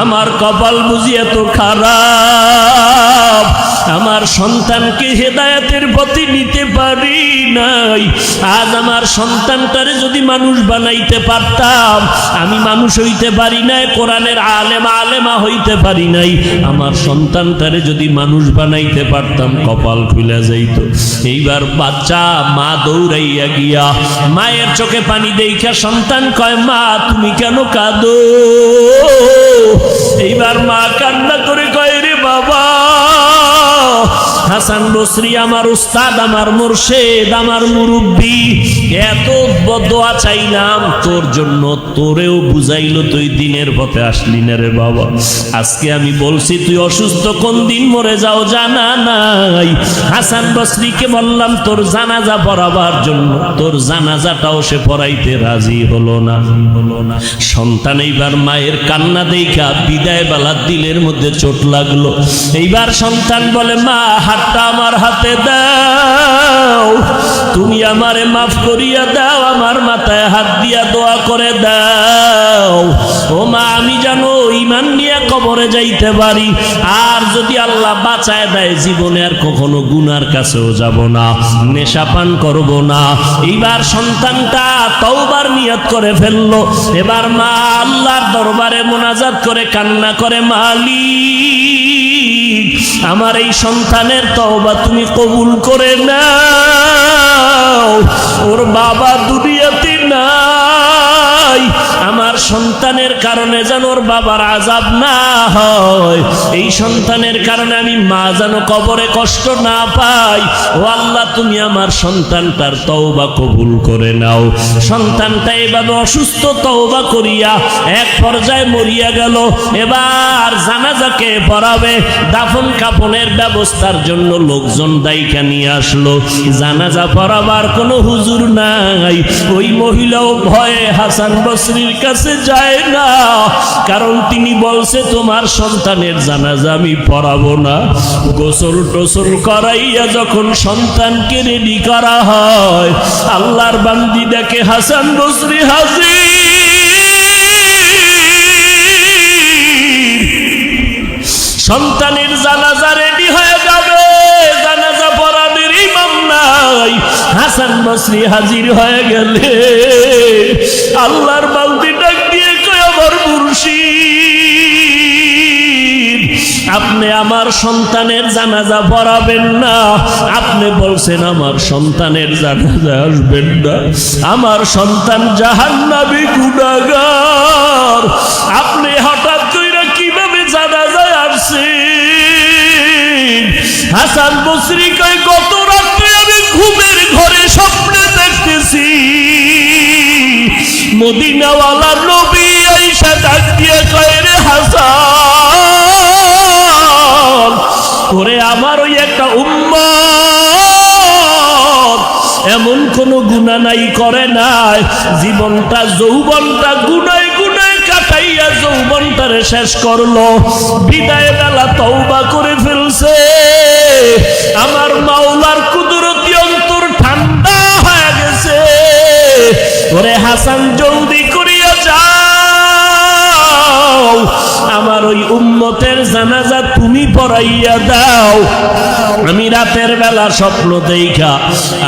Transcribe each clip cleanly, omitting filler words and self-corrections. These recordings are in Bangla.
আমার কপাল বুঝি এত খারাপ, আমার সন্তানকে হেদায়েতের পথে নিতে পারি নাই। আজ আমার সন্তানটারে যদি মানুষ বানাইতে পারতাম, আমি মানুষ হইতে পারি নাই, কোরআনের আলেমা হইতে পারি নাই, আমার সন্তানটারে যদি মানুষ বানাইতে পারতাম কপাল খুলে যাইত। এইবার বাচ্চা মা দৌড়াইয়া গিয়া মায়ের চোখে পানি দেইখা সন্তান কয়, মা তুমি কেন কাঁদো? এইবার মা কান্না করে কয়, রে বাবা, হাসান বসরি আমার উস্তাদ, আমার মুর্শিদ, আমার মুরব্বী, এত বদদোয়া চাইলাম তোর জন্য, তোরেও বুঝাইলো তুই দিনের পথে আসলি না রে বাবা। আজকে আমি বলছি তুই অসুস্থ, কোন দিন মরে যাও জানা নাই। হাসান বসরিকে বললাম তোর জানাজা পড়াবার জন্য, তোর জানাজাটাও সে পড়াইতে রাজি হলো না। সন্তান এইবার মায়ের কান্না দেখা বিদায় বেলা দিলের মধ্যে চোট লাগলো। এইবার সন্তান বলে, মা হাতটা আমার হাতে দাও, তুমি আমারে মাফ করিয়া দাও, আমার মাথায় হাত দিয়া দোয়া করে দাও। ও মা, আমি জানো ঈমান নিয়ে কবরে যাইতে পারি, আর যদি আল্লাহ বাঁচায় দেয় জীবনে আর কখনো গুনার কাছেও যাব না, নেশা পান করব না। এইবার সন্তানটা তওবার নিয়ত করে ফেললো। এবার মা আল্লাহর দরবারে মুনাজাত করে কান্না করে, মালিক আমার এই সন্তানের তওবা তুমি কবুল করে নাও, ওর বাবা দুনিয়াতে নাই, আমার সন্তানের কারণে যেন ওর বাবার আযাব না হয়, এই সন্তানের কারণে আমি মা যেন কবরে কষ্ট না পাই। ও আল্লাহ তুমি আমার সন্তানটার তওবা কবুল করে নাও। সন্তানটা এভাবে অসুস্থ তওবা করিয়া এক পর্যায়ে মরিয়া গেল। এবার জানাজাকে পড়াবে, দাফন কাফনের ব্যবস্থার জন্য লোকজন দায়িকা নিয়ে আসলো। জানাজা পড়াবার কোনো হুজুর নাই। ওই মহিলাও ভয়ে হাসান বসরির কাছে যায় না, কারণ তিনি বলছে তোমার সন্তানের জানাজা আমি পড়াবো না। গোসল টোসল করাইয়া যখন সন্তানকে রেডি করা হয়, আল্লাহর বান্দি দেখে হাসান বসরি হাজির। সন্তানের জানাজা রেডি হয়ে যাবে, জানাজা পড়ানোর ইমাম নাই, হাসান বসরি হাজির হয়ে গেলে আল্লাহর বান্দি ডাক দিয়ে কয়, আমার মুর্শিদ আপনি আমার সন্তানের জানাজা পড়াবেন না, আপনি বলছেন আমার সন্তানের জানাজা আসবেন না, আমার সন্তান জাহান্নামী গুনাহগার, আপনি হঠাৎ কইরা কিভাবে জানাজায় আসছেন? হাসান বসরি কয়, গত রাত্রে আমি ঘুমের ঘরে স্বপ্নে দেখতেছি মদিনাওয়ালা নবী আয়েশা ডাক দিয়ে কয়, রে হাসান, ওরে আমার ওই একটা উম্মত এমন কোন গুনাহ নাই করে নাই, জীবনটা যৌবনটা গুনায় গুনায় কাটাইয়া যৌবনটারে শেষ করলো, বিদায় বেলা তওবা করে ফেলছে। আমার মাওলার কুদরতি অন্তর ঠান্ডা হয়ে গেছে। ওরে হাসান, জলদি করিয়া যাও, আমার ওই উম্মতের জানাজা তুমি পড়াইয়া দাও। আমি রাতের বেলা স্বপ্ন দেখা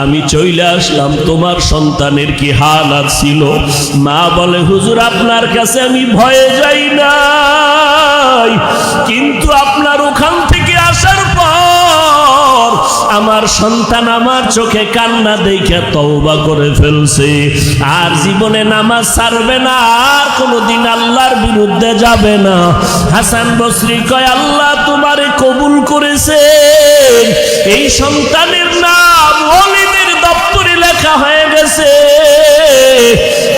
আমি চলে আসলাম, তোমার সন্তানের কি হালাত ছিল? মা বলে, হুজুর আপনার কাছে আমি ভয়ে যাই নাই, কিন্তু আপনার ওখান থেকে আসার পর আমার সন্তান আমার চোখে কান্না দেখে তওবা করে ফেলছে, আর জীবনে নামাজ ছাড়বে না, আর কোনোদিন আল্লাহর বিরুদ্ধে যাবে না। হাসান বসরি কয়, আল্লাহ তোমারে কবুল করেছে, এই সন্তানের নাম ওলিদের দপ্তরে লেখা হয়ে গেছে,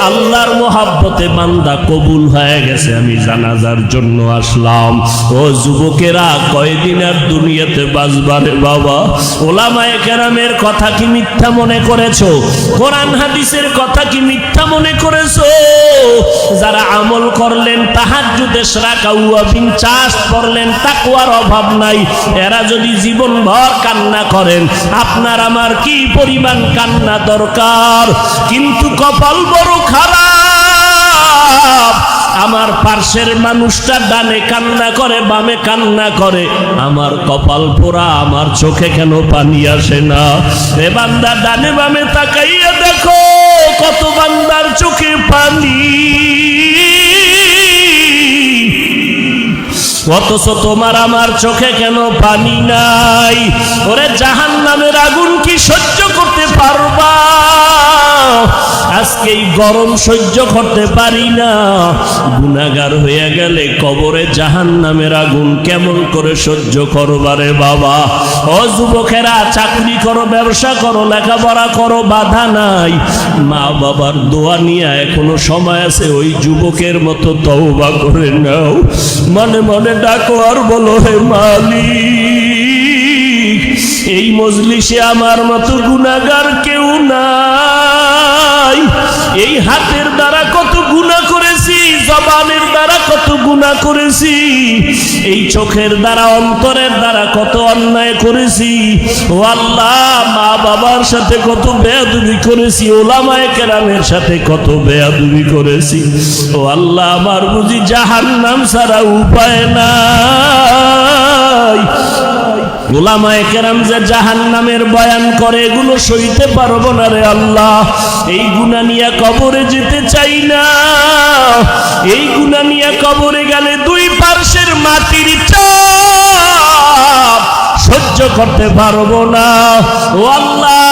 আল্লাহর মোহাব্বতে বান্দা কবুল হয়ে গেছে, আমি জানাজার জন্য আসলাম। ও যুবকেরা, কয়দিন আর দুনিয়াতে বাঁচবারে বাবা? ওলামায়ে কেরামের কথা কি মিথ্যা মনে করেছো? কোরআন হাদিসের কথা কি মিথ্যা মনে করেছো? যারা আমল করলেন, তাহাজ্জুদে রাকাত ওয়াবিন চাষ করলেন, তাকওয়ার অভাব নাই, এরা যদি জীবন ভর কান্না করেন, আপনার আমার কি পরিমাণ কান্না দরকার? কিন্তু কপাল বড় খারাপ, আমার পার্শ্বের মানুষটা ডানে কান্না করে বামে কান্না করে, আমার কপাল পোড়া, আমার চোখে কেন পানি আসে না? এ বান্দা ডানে বামে তাকাইয়া দেখো কত বান্দার চোখে পানি, অথচ তোমার আমার চোখে কেন পানি নাই? ওরে জাহান্নামের আগুন কি সহ্য করতে পারবা? আজকে এই গরম সহ্য করতে পারি না, গুনাহগার হয়ে গেলে কবরে জাহান্নামের আগুন কেমন করে সহ্য করবারে বাবা? ও যুবকেরা, চাকরি করো, ব্যবসা করো, লেখাপড়া করো, বাধা নাই, মা বাবার দোয়া নিয়ে এখনো সময় আছে, ওই যুবকের মতো তওবা করে নাও, মনে মনে ডাকো আর বলো, হে মালিক, এই মজলিসে আমার মতো গুনাহগার কেউ নাই। এই হাতের দ্বারা কত গুনাহ করেছি, জবানের দ্বারা কত গুনাহ করেছি, এই চোখের দ্বারা অন্তরের দ্বারা কত অন্যায় করেছি। ও আল্লাহ, মা বাবার সাথে কত বেয়াদবি করেছি, ওলামায়ে কেরামের সাথে কত বেয়াদবি করেছি। ও আল্লাহ, আমার বুঝি জাহান্নাম ছাড়া উপায় নাই। ওলামায়ে কেরাম যে জাহান্নামের বয়ান করে, এগুলো সইতে পারবো না রে আল্লাহ। এই গুনাহ নিয়ে কবরে যেতে চাই না। এই গুনাহ নিয়ে কবরে গেলে দুই পার্শ্বের মাটির চাপ সহ্য করতে পারবো না। ও আল্লাহ,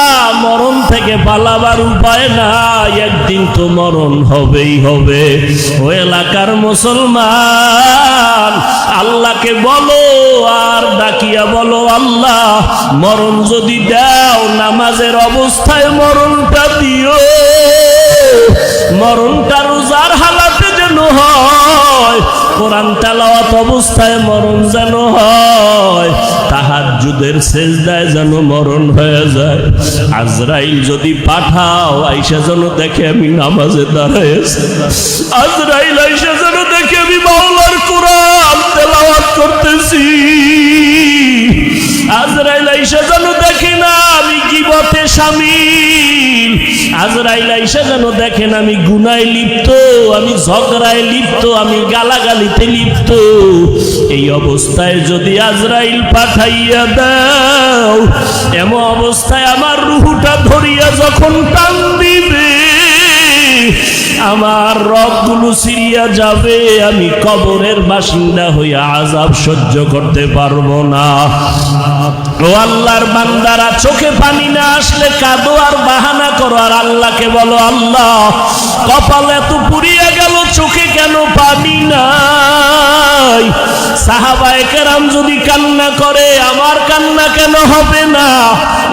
মরণ থেকে পালাবার উপায় নাই, একদিন তো মরণ হবেই হবে। ও এলাকার মুসলমান, আল্লাহকে বলো আর ডাকিয়া বলো, আল্লাহ, মরণ যদি দাও, নামাজের অবস্থায় মরণটা দিও, মরণটা রোজার হালাতে যেন হয়, কোরআন তেলাওয়াত অবস্থায় মরণ যেন হয়, তাহাজ্জুদের সেজদায় যেন মরণ হয়ে যায়। আজরাইল যদি পাঠাও, আইসা যেন দেখে আমি নামাজে দাঁড়াইছি, আজরাইল আইসা যেন দেখে আমি মাওলার কোরআন তেলাওয়াত করতেছি, আজরাইল আইসা যেন দেখে না আমি গীবতে শামিল, আজরাইল আইসা যেন দেখেন আমি গুনায় লিপ্ত, আমি ঝগড়ায় লিপ্ত, আমি গালাগালিতে লিপ্ত। এই অবস্থায় যদি আজরাইল পাঠাইয়া দাও, এমন অবস্থায় আমার রুহটা ধরিয়া যখন টান দিবে, আমার রগগুলো ছিঁড়িয়া যাবে, আমি কবরের বাসিন্দা হইয়া আযাব সহ্য করতে পারবো না। ও আল্লাহর বান্দারা, চোখে পানি না আসলে কাঁদো আর বাহানা করো, আর আল্লাহকে বলো, আল্লাহ, কপাল এত পুড়িয়া গেল, চোখে কেন পানি নাই? সাহাবায়ে কেরাম যদি কান্না করে, আমার কান্না কেন হবে না?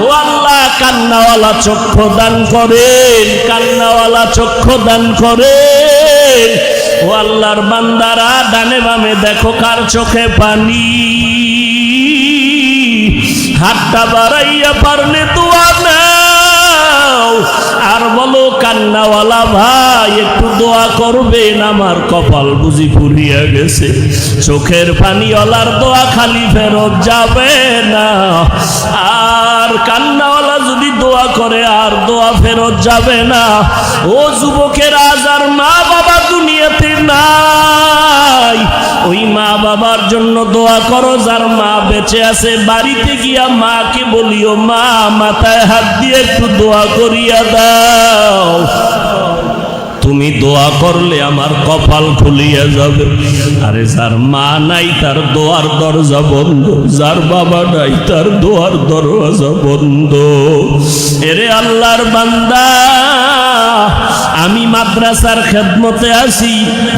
ও আল্লাহ, কান্নাওয়ালা চক্ষু দান করেন, কান্নাওয়ালা চক্ষু দান করেন। ও আল্লাহর বান্দারা, ডানে বামে দেখো কার চোখে পানি, হাতটা বাড়াইয়া পারলে দোয়া নাও, আর বলো, কান্নাওয়ালা ভাই, একটু দোয়া করবেন, আমার কপাল বুঝি পুড়িয়া গেছে। চোখের পানিওয়ালার দোয়া খালি ফেরত যাবে না, আর কান্নাওয়ালা যদি দোয়া করে আর দোয়া ফেরত যাবে না। ও যুবকের, আজ আর মা বাবা দুনিয়াতে নাই, ওই মা বাবার জন্য দোয়া করো, যার মা বেঁচে আছে। বাড়িতে গিয়া মাকে বলিও, মা, মাথায় হাত দিয়ে একটু দোয়া করিয়া দাও, তুমি দোয়া করলে আমার কপাল খুলিয়া যাবে। আরে যার মা নাই তার দোয়ার দরজা বন্ধ, যার বাবা নাই তার দোয়ার দরজা বন্ধ। এরে আল্লাহর বান্দা, আমি মাদ্রাসার খেদমতে আছি,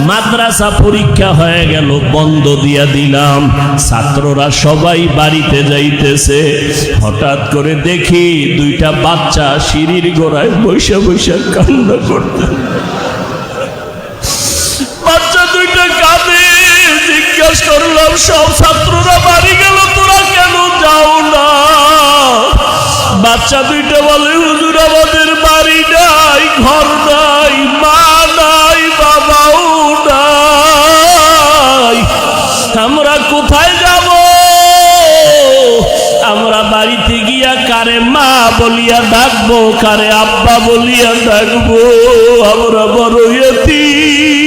মাদ্রাসা পরীক্ষা হয়ে গেল, বন্ধ দিয়া দিলাম, ছাত্ররা সবাই বাড়িতে যাইতেছে। হঠাৎ করে দেখি দুইটা বাচ্চা সিঁড়ির গোড়ায় বসে বসে কান্না করতে, বাচ্চা দুইটা কাঁদে। জিজ্ঞাসা করলাম, সব ছাত্ররা বাড়ি গেল, তোরা কেন যাও না? বাচ্চা দুইটা বলে, হুজুর, আমাদের বাড়ি নাই, ঘর নাই, মা নাই, বাবাও নাই, আমরা কোথায় যাব? আমরা বাড়িতে গিয়া কারে মা বলিয়া ডাকবো, কারে আব্বা বলিয়া ডাকবো? আমরা বড় ইয়তীম।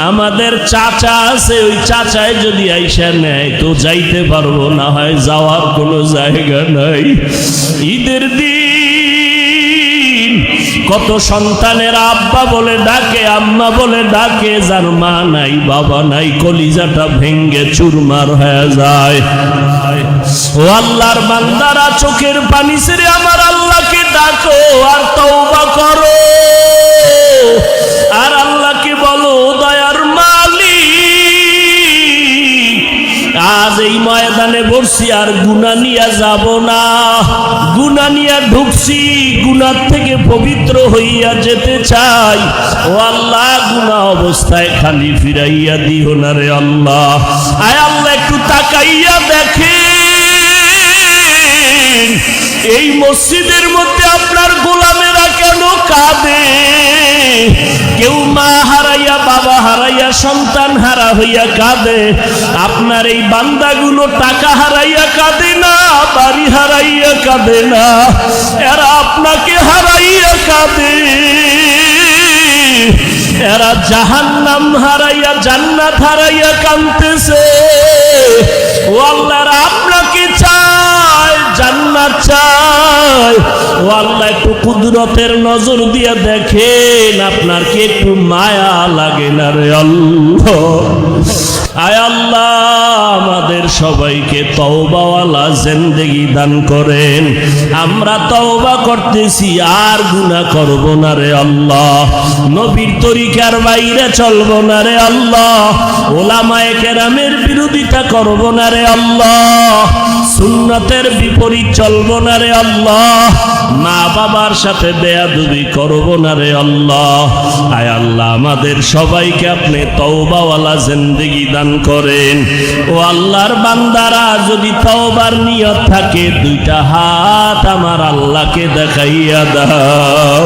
আমাদের চাচা আছে, ওই চাচায় যদি আইসা নেয় তো যাইতে পারবো না, হয় যাওয়ার কোনো জায়গা নাই। ঈদের দিন কত সন্তানের আব্বা বলে ডাকে, আম্মা বলে ডাকে, যার মা নাই বাবা নাই, কলিজাটা ভেঙ্গে চুরমার হয়ে যায়। ও আল্লাহর বান্দারা, চোখের পানি ছেড়ে আমার আল্লাহকে ডাকো আর তওবা করো, আর আল্লাহকে বলো, দয়ার মালিক, আজ এই ময়দানে বসছি আর গুনাহ নিয়ে যাব না, গুনাহ নিয়ে ঢুকছি, গুনাহ থেকে পবিত্র হইয়া যেতে চাই। ও আল্লাহ, গুনাহ অবস্থায় খালি ফিরাইয়া দিও না রে আল্লাহ। আয় আল্লাহ, একটু তাকাইয়া দেখেন এই মসজিদের মধ্যে আপনার গোলামেরা কেন কাঁদে? কেউ মা হারাইয়া, বাবা হারাইয়া, সন্তান হারা হইয়া কাঁদে। আপনার এই বান্দাগুলো টাকা হারাইয়া কাঁদে না, বাড়ি হারাইয়া কাঁদে না, এরা আপনাকে হারাইয়া কাঁদে। এরা জাহান্নাম হারাইয়া জান্নাত হারাইয়া কাঁদতেছে। ও আল্লাহ, আপনাকে চায়, জান্নাত চায়। ও আল্লাহ, একটু কুদরতের নজর দিয়ে দেখেন, আপনার কি একটু মায়া লাগে না রে আল্লাহ? আয় আল্লাহ, আমাদের সবাইকে তওবাওয়ালা জিন্দেগি দান করেন। আমরা তওবা করতেছি, আর গুনাহ করব না রে আল্লাহ। নবীর তরিকার বাইরে চলব না রে আল্লাহ। ওলামায়ে কেরামের বিরোধিতা করব না রে আল্লাহ। সুন্নতের বিপরীত চলব না রে আল্লাহ। মা বাবার সাথে বেয়াদবি করব না রে আল্লাহ। আয় আল্লাহ, আমাদের সবাইকে আপনি তওবাওয়ালা জিন্দেগি দান করেন। ও আল্লাহর বান্দারা, যদি তওবার নিয়ত থাকে, দুইটা হাত আমার আল্লাহকে দেখাইয়া দাও।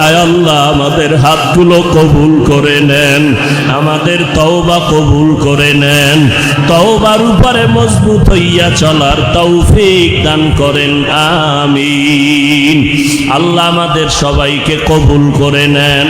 আয় আল্লাহ, আমাদের হাতগুলো কবুল করে নেন, আমাদের তওবা কবুল করে নেন। তওবার উপরে মজবুত হইয়া চলার তৌফিক দান করেন, আমিন। আল্লাহ আমাদের সবাইকে কবুল করে নেন।